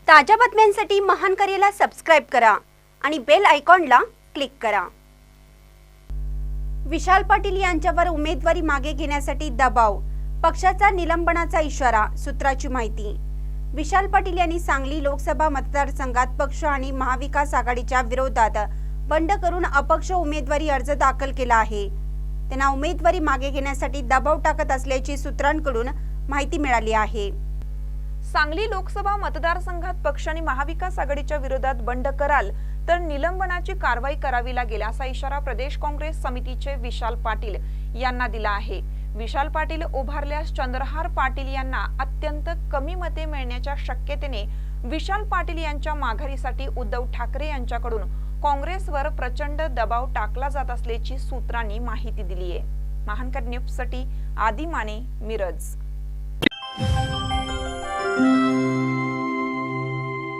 ताज्या बातम्यांसाठी महान करेला सबस्क्राइब करा आणि बेल आयकॉनला क्लिक करा। विशाल पाटील यांच्यावर उमेदवारी मागे घेण्यासाठी दबाव, पक्षाचा निलंबनाचा इशारा। सूत्राची माहिती। विशाल पाटील यांनी सांगली लोकसभा मतदारसंघात पक्ष आणि महाविकास आघाडीच्या विरोधात बंड करून अपक्ष उमेदवारी अर्ज दाखल केला आहे। त्यांना उमेदवारी मागे घेण्यासाठी दबाव टाकत असल्याची सूत्रांकडून माहिती मिळाली आहे। सांगली लोकसभा मतदारसंघात पक्ष आणि महाविकास आघाडीच्या विरोधात बंड कराल तर निलंबनाची कारवाई करावी लागेल असा इशारा प्रदेश काँग्रेस समितीचे विशाल पाटील यांना दिला आहे। विशाल पाटील उभारल्यास चंद्रहार पाटील यांना अत्यंत कमी मते मिळण्याच्या शक्यतेने विशाल पाटील यांच्या माघारीसाठी उद्धव ठाकरे यांच्याकडून काँग्रेसवर प्रचंड दबाव टाकला जात असल्याची सूत्रांनी माहिती दिली आहे। महानकर न्यूजसाठी आदी माने, मिरज।